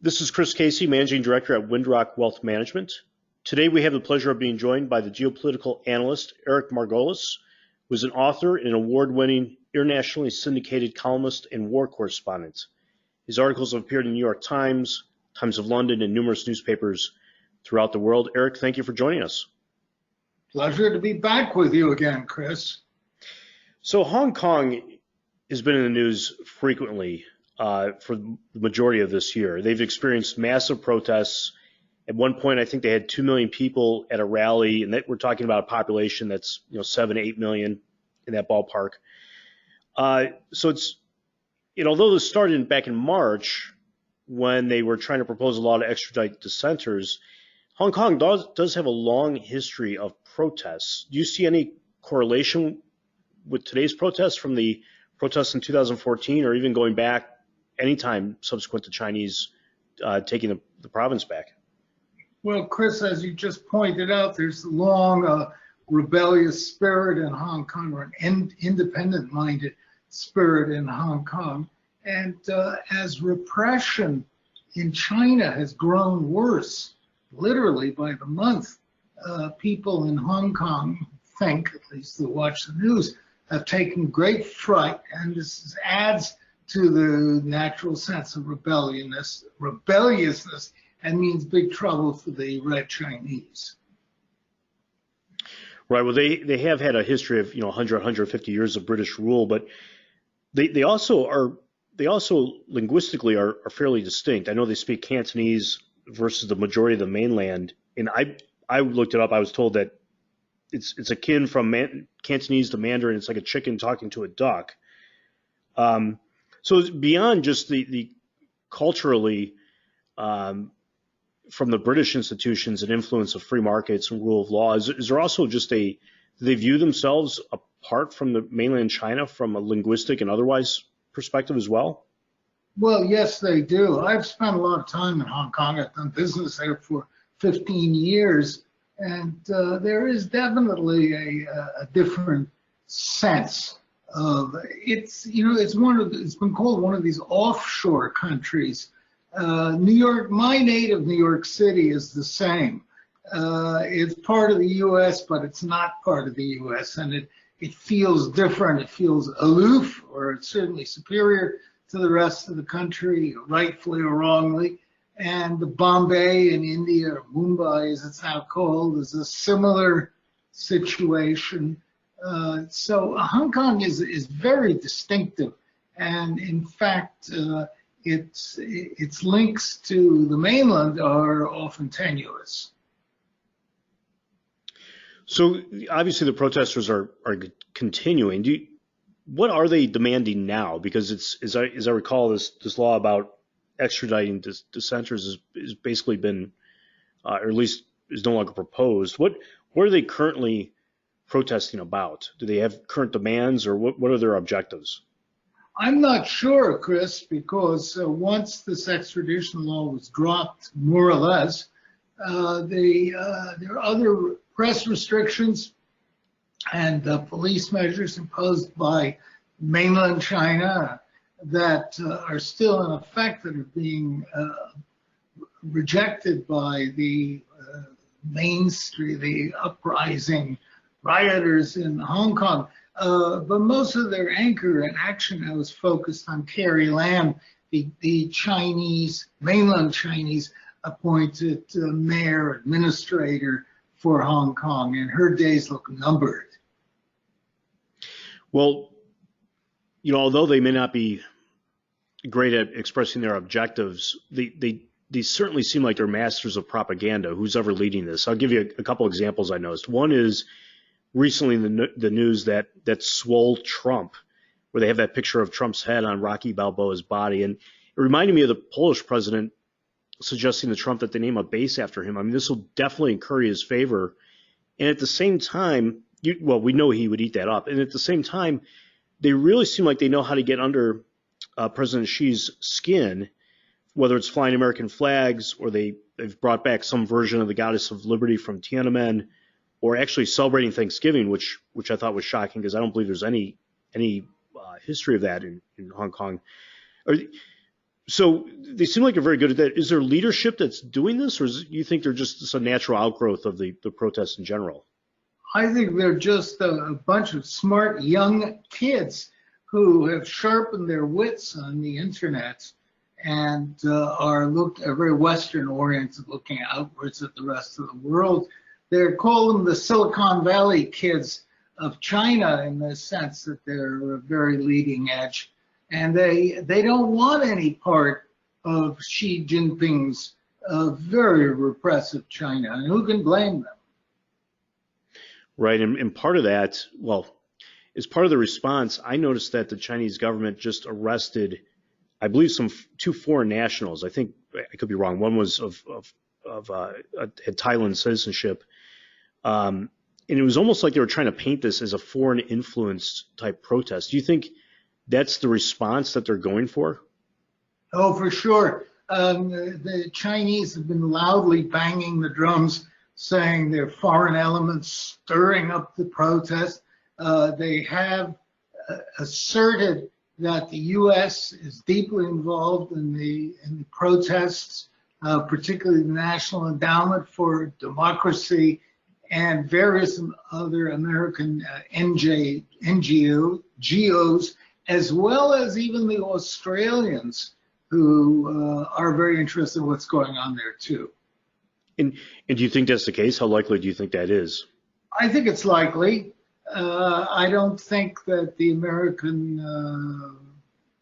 This is Chris Casey, Managing Director at WindRock Wealth Management. Today we have the pleasure of being joined by the geopolitical analyst Eric Margolis, who is an author and an award-winning, internationally syndicated columnist and war correspondent. His articles have appeared in New York Times, Times of London, and numerous newspapers throughout the world. Eric, thank you for joining us. Pleasure to be back with you again, Chris. So Hong Kong has been in the news frequently for the majority of this year. They've experienced massive protests. At one point, I think they had 2 million people at a rally, and that we're talking about a population that's 7 to 8 million in that ballpark. So it's, although this started back in March when they were trying to propose a law to extradite dissenters, Hong Kong does have a long history of protests. Do you see any correlation with today's protests from the protests in 2014 or even going back anytime subsequent to Chinese taking the province back? Well, Chris, as you just pointed out, there's a long rebellious spirit in Hong Kong, or an independent-minded spirit in Hong Kong. And as repression in China has grown worse, literally by the month, people in Hong Kong think, at least who watch the news, have taken great fright, and this adds to the natural sense of rebelliousness, and means big trouble for the Red Chinese. Right. Well, they have had a history of 100, 150 years of British rule, but they also linguistically are fairly distinct. I know they speak Cantonese versus the majority of the mainland, and I looked it up. I was told that it's akin from Cantonese to Mandarin. It's like a chicken talking to a duck. So it's beyond just the culturally from the British institutions and influence of free markets and rule of law. Is there also just do they view themselves apart from the mainland China from a linguistic and otherwise perspective as well? Well, yes, they do. I've spent a lot of time in Hong Kong. I've done business there for 15 years, and there is definitely a different sense of it's been called one of these offshore countries. New York, my native New York City, is the same. It's part of the U.S., but it's not part of the U.S., and it feels different. It feels aloof, or it's certainly superior to the rest of the country, rightfully or wrongly. And the Bombay in India, or Mumbai as it's now called, is a similar situation. So Hong Kong is very distinctive, and in fact, its links to the mainland are often tenuous. So obviously the protesters are continuing. What are they demanding now? Because as I recall, this law about extraditing dissenters has basically been, or at least is no longer proposed. What are they currently protesting about? Do they have current demands, or what are their objectives? I'm not sure, Chris, because once this extradition law was dropped, more or less, there are other press restrictions and police measures imposed by mainland China that are still in effect, that are being rejected by the mainstream, the uprising rioters in Hong Kong. But most of their anchor and action now is focused on Carrie Lam, the Chinese, mainland Chinese appointed mayor, administrator for Hong Kong, and her days look numbered. Well, although they may not be great at expressing their objectives, they certainly seem like they're masters of propaganda, who's ever leading this. I'll give you a couple examples I noticed. One is recently in the news that swole Trump, where they have that picture of Trump's head on Rocky Balboa's body. And it reminded me of the Polish president suggesting to Trump that they name a base after him. I mean, this will definitely incur his favor. And at the same time, we know he would eat that up. And at the same time, they really seem like they know how to get under President Xi's skin, whether it's flying American flags, or they've brought back some version of the Goddess of Liberty from Tiananmen, or actually celebrating Thanksgiving, which I thought was shocking, because I don't believe there's any history of that in Hong Kong. So they seem like they're very good at that. Is there leadership that's doing this, or you think they're just a natural outgrowth of the protests in general? I think they're just a bunch of smart young kids who have sharpened their wits on the internet and are very Western oriented, looking outwards at the rest of the world. They call them the Silicon Valley kids of China in the sense that they're very leading edge. And they don't want any part of Xi Jinping's very repressive China. And who can blame them? Right. And part of that, well, as part of the response, I noticed that the Chinese government just arrested, I believe, two foreign nationals. I think I could be wrong. One was had Thailand citizenship. And it was almost like they were trying to paint this as a foreign influence type protest. Do you think that's the response that they're going for? Oh, for sure. The Chinese have been loudly banging the drums, saying they're foreign elements stirring up the protest. They have asserted that the U.S. is deeply involved in the protests, particularly the National Endowment for Democracy and various other American NGOs, as well as even the Australians who are very interested in what's going on there too. And do you think that's the case? How likely do you think that is? I think it's likely. I don't think that the American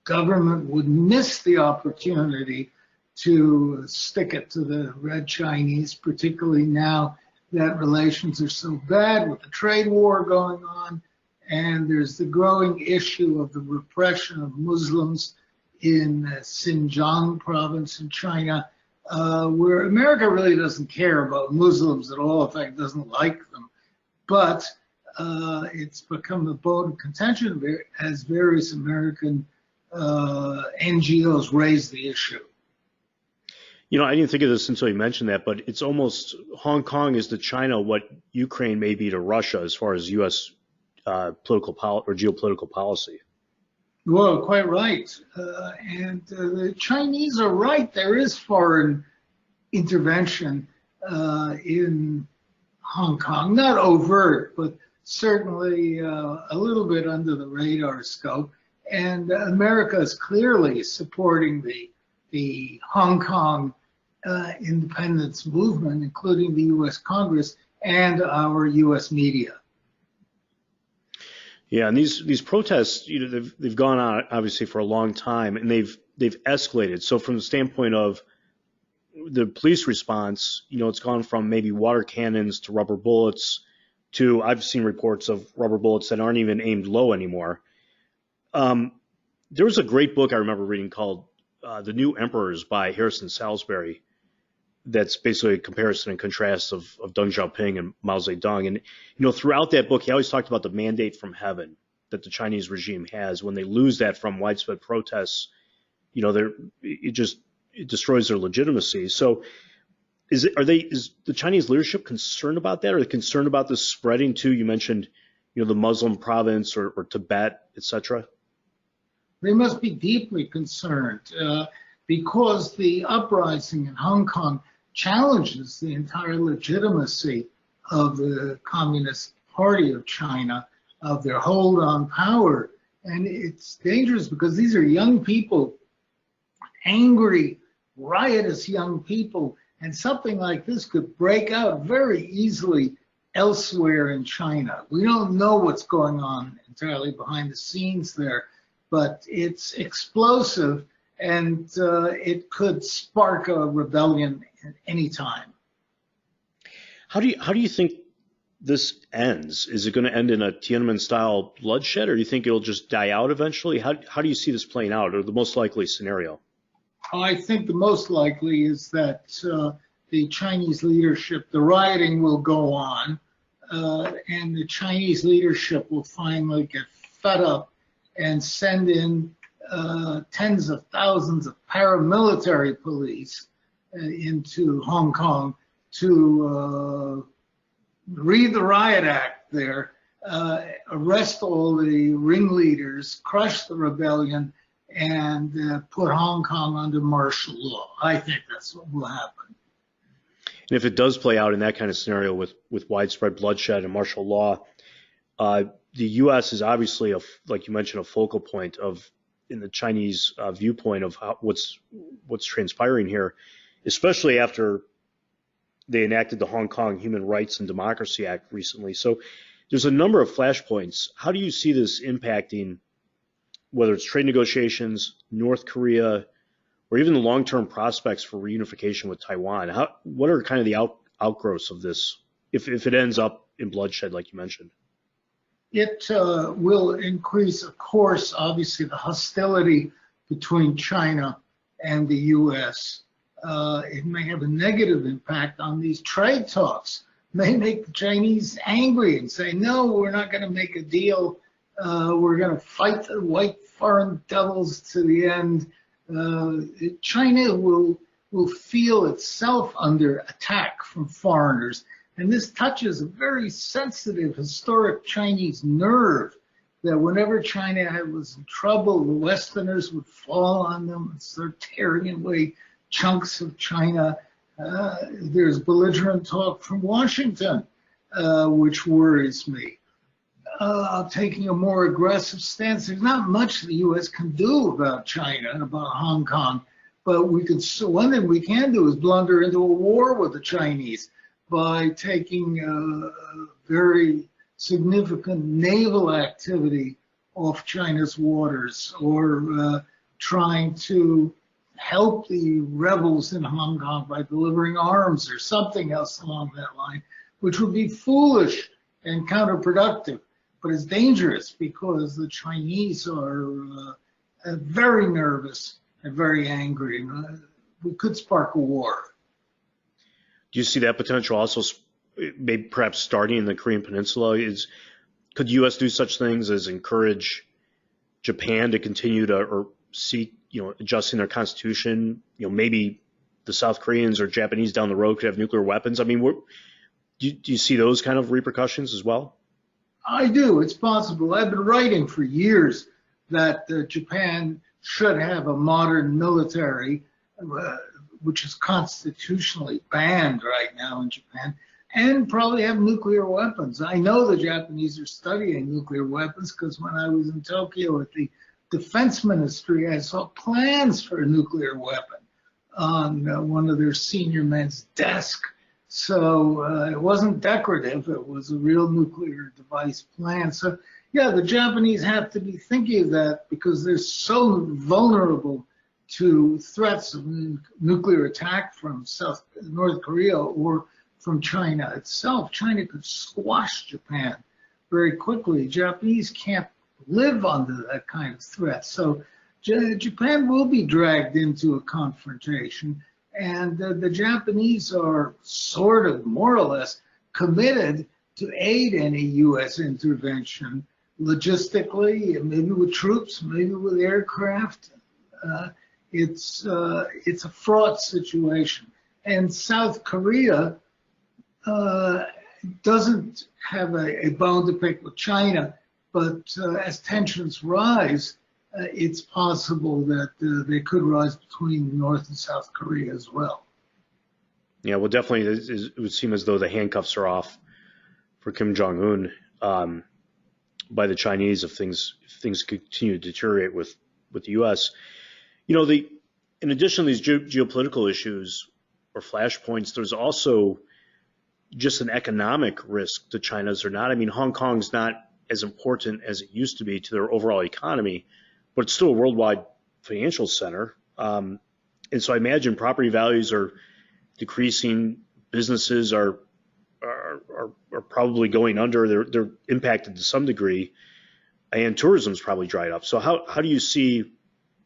government would miss the opportunity to stick it to the Red Chinese, particularly now that relations are so bad with the trade war going on, and there's the growing issue of the repression of Muslims in Xinjiang province in China, where America really doesn't care about Muslims at all, in fact, doesn't like them. But it's become a bone of contention as various American NGOs raise the issue. You know, I didn't think of this until you mentioned that, but it's almost Hong Kong is to China what Ukraine may be to Russia as far as U.S. Political or geopolitical policy. Well, quite right. And the Chinese are right. There is foreign intervention in Hong Kong, not overt, but certainly a little bit under the radar scope. And America is clearly supporting the Hong Kong independence movement, including the U.S. Congress and our U.S. media. Yeah, and these protests, you know, they've gone on obviously for a long time, and they've escalated. So from the standpoint of the police response, you know, it's gone from maybe water cannons to rubber bullets to I've seen reports of rubber bullets that aren't even aimed low anymore. There was a great book I remember reading called The New Emperors by Harrison Salisbury. That's basically a comparison and contrast of Deng Xiaoping and Mao Zedong. And, you know, throughout that book, he always talked about the mandate from heaven that the Chinese regime has. When they lose that from widespread protests, you know, it destroys their legitimacy. So is the Chinese leadership concerned about that? Are they concerned about this spreading to, you mentioned, you know, the Muslim province or Tibet, et cetera? They must be deeply concerned because the uprising in Hong Kong challenges the entire legitimacy of the Communist Party of China, of their hold on power. And it's dangerous because these are young people, angry, riotous young people, and something like this could break out very easily elsewhere in China. We don't know what's going on entirely behind the scenes there, but it's explosive, and it could spark a rebellion at any time. How do you think this ends? Is it going to end in a Tiananmen-style bloodshed, or do you think it'll just die out eventually? How do you see this playing out, or the most likely scenario? I think the most likely is that the Chinese leadership, the rioting will go on, and the Chinese leadership will finally get fed up and send in tens of thousands of paramilitary police into Hong Kong to read the riot act there, arrest all the ringleaders, crush the rebellion, and put Hong Kong under martial law. I think that's what will happen. And if it does play out in that kind of scenario with widespread bloodshed and martial law, the U.S. is obviously, like you mentioned, a focal point in the Chinese viewpoint of what's transpiring here, especially after they enacted the Hong Kong Human Rights and Democracy Act recently. So there's a number of flashpoints. How do you see this impacting whether it's trade negotiations, North Korea, or even the long-term prospects for reunification with Taiwan? What are kind of the outgrowths of this if it ends up in bloodshed, like you mentioned? It will increase, of course, obviously, the hostility between China and the U.S. It may have a negative impact on these trade talks. It may make the Chinese angry and say, no, we're not going to make a deal. We're going to fight the white foreign devils to the end. China will feel itself under attack from foreigners. And this touches a very sensitive, historic Chinese nerve that whenever China was in trouble, the Westerners would fall on them and start tearing away chunks of China. There's belligerent talk from Washington, which worries me. Taking a more aggressive stance. There's not much the U.S. can do about China and about Hong Kong, but one thing we can do is blunder into a war with the Chinese by taking very significant naval activity off China's waters, or trying to help the rebels in Hong Kong by delivering arms or something else along that line, which would be foolish and counterproductive. But it's dangerous because the Chinese are very nervous and very angry. We could spark a war. Do you see that potential also, maybe perhaps starting in the Korean Peninsula? Could the U.S. do such things as encourage Japan to continue to or seek, adjusting their constitution? Maybe the South Koreans or Japanese down the road could have nuclear weapons. I mean, do you see those kind of repercussions as well? I do. It's possible. I've been writing for years that Japan should have a modern military, which is constitutionally banned right now in Japan, and probably have nuclear weapons. I know the Japanese are studying nuclear weapons because when I was in Tokyo at the Defense Ministry, I saw plans for a nuclear weapon on one of their senior men's desk. So it wasn't decorative, it was a real nuclear device plan. So yeah, the Japanese have to be thinking of that because they're so vulnerable to threats of nuclear attack from North Korea or from China itself. China could squash Japan very quickly. Japanese can't live under that kind of threat. So Japan will be dragged into a confrontation. And the Japanese are sort of more or less committed to aid any U.S. intervention logistically, maybe with troops, maybe with aircraft. It's a fraught situation. And South Korea doesn't have a bone to pick with China, but as tensions rise, it's possible that they could rise between North and South Korea as well. Yeah, well, definitely it would seem as though the handcuffs are off for Kim Jong-un by the Chinese if things continue to deteriorate with the U.S. In addition to these geopolitical issues or flashpoints, there's also just an economic risk to China, is there not? I mean, Hong Kong's not as important as it used to be to their overall economy, but it's still a worldwide financial center. And so I imagine property values are decreasing, businesses are probably going under, they're impacted to some degree, and tourism's probably dried up. So how do you see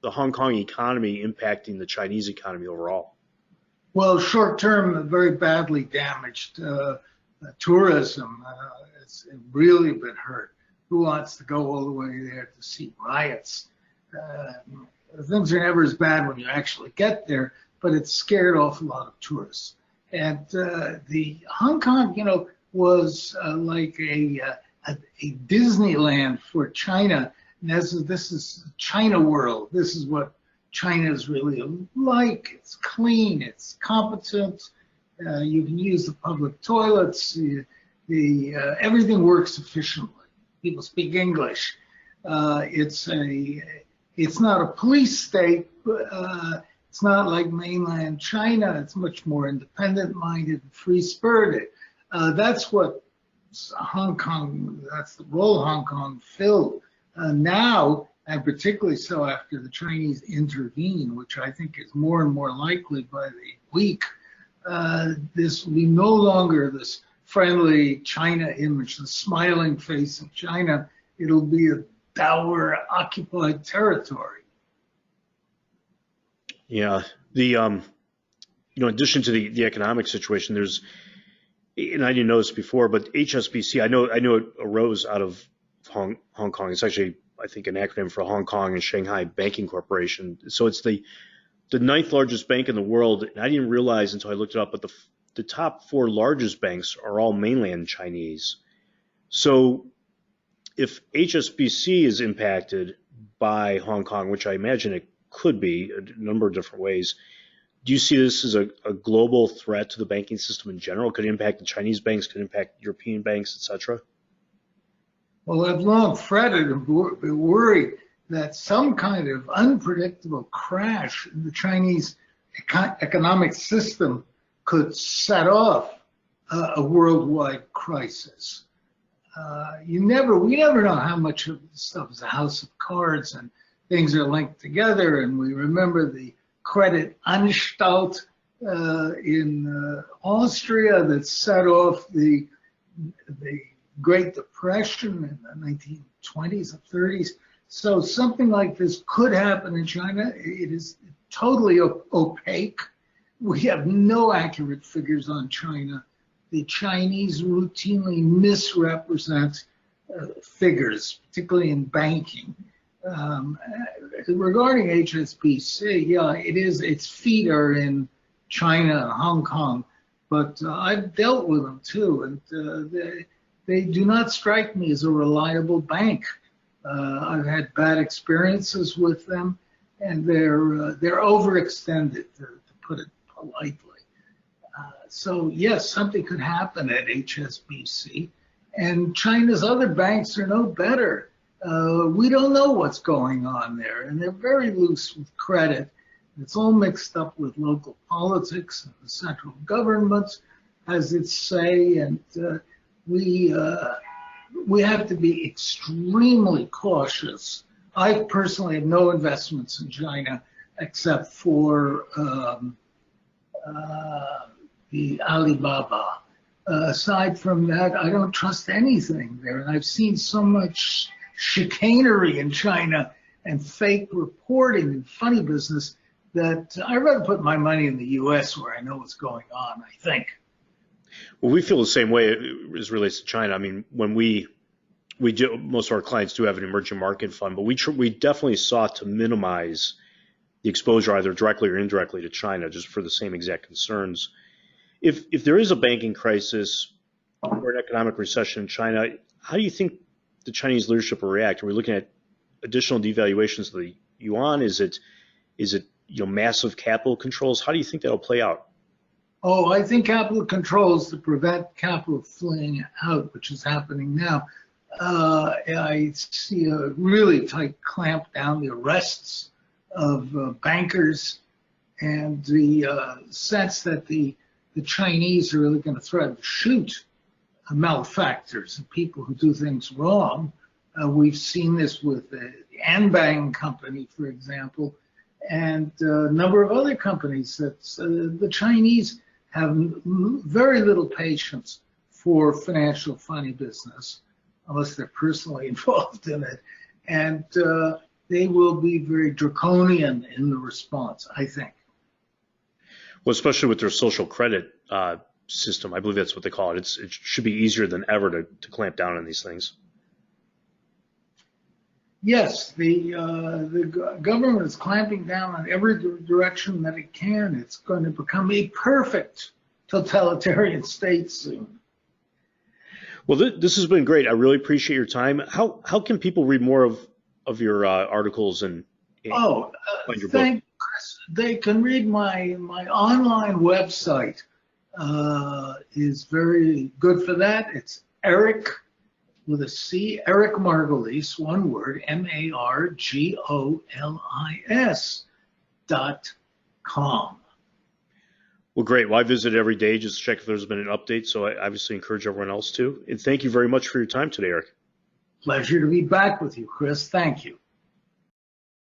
the Hong Kong economy impacting the Chinese economy overall? Well, short term, very badly damaged. Tourism has really been hurt. Who wants to go all the way there to see riots? Things are never as bad when you actually get there, but it scared off a lot of tourists. And the Hong Kong, was like a Disneyland for China And this is China world. This is what China is really like. It's clean. It's competent. You can use the public toilets. Everything works efficiently. People speak English. It's not a police state. It's not like mainland China. It's much more independent-minded and free-spirited. That's what Hong Kong. That's the role Hong Kong filled. Now, and particularly so after the Chinese intervene, which I think is more and more likely by the week, this will be no longer this friendly China image, the smiling face of China. It'll be a dour, occupied territory. Yeah, in addition to the economic situation, there's, and I didn't know this before, but HSBC, I know it arose out of Hong Kong. It's actually, I think, an acronym for Hong Kong and Shanghai Banking Corporation. So it's the ninth largest bank in the world, and I didn't realize until I looked it up, but the top four largest banks are all mainland Chinese. So if HSBC is impacted by Hong Kong, which I imagine it could be a number of different ways, do you see this as a global threat to the banking system in general? Could it impact the Chinese banks, could it impact European banks, et cetera? Well, I've long fretted and been worried that some kind of unpredictable crash in the Chinese economic system could set off a worldwide crisis. We never know how much of this stuff is a house of cards and things are linked together. And we remember the Credit Anstalt in Austria that set off the Great Depression in the 1920s and 30s. So something like this could happen in China. It is totally opaque. We have no accurate figures on China. The Chinese routinely misrepresent figures, particularly in banking. Regarding HSBC, yeah, its feet are in China and Hong Kong, but I've dealt with them too, and they do not strike me as a reliable bank. I've had bad experiences with them, and they're overextended, to put it politely. So yes, something could happen at HSBC, and China's other banks are no better. We don't know what's going on there, and they're very loose with credit. It's all mixed up with local politics and the central government has its say, and we have to be extremely cautious. I personally have no investments in China except for the Alibaba. Aside from that, I don't trust anything there, and I've seen so much chicanery in China and fake reporting and funny business that I'd rather put my money in the U.S. where I know what's going on, I think. Well, we feel the same way as relates to China. I mean, when we do, most of our clients do have an emerging market fund, but we definitely sought to minimize the exposure either directly or indirectly to China, just for the same exact concerns. If there is a banking crisis or an economic recession in China, how do you think the Chinese leadership will react? Are we looking at additional devaluations of the yuan? Is it massive capital controls? How do you think that'll play out? Oh, I think capital controls to prevent capital fleeing out, which is happening now. I see a really tight clamp down, the arrests of bankers, and the sense that the Chinese are really going to threaten to shoot malefactors and people who do things wrong. We've seen this with the Anbang company, for example, and a number of other companies that the Chinese have very little patience for financial funny business, unless they're personally involved in it. And they will be very draconian in the response, I think. Well, especially with their social credit system, I believe that's what they call it. It should be easier than ever to clamp down on these things. Yes, the government is clamping down on every direction that it can. It's going to become a perfect totalitarian state soon. Well, this has been great. I really appreciate your time. How can people read more of your articles and Oh, find your book? thank Chris. They can read my online website. Is very good for that. It's Eric with a C, Eric Margolis, one word, MARGOLIS.com. Well, great. Well, I visit every day just to check if there's been an update. So I obviously encourage everyone else to. And thank you very much for your time today, Eric. Pleasure to be back with you, Chris. Thank you.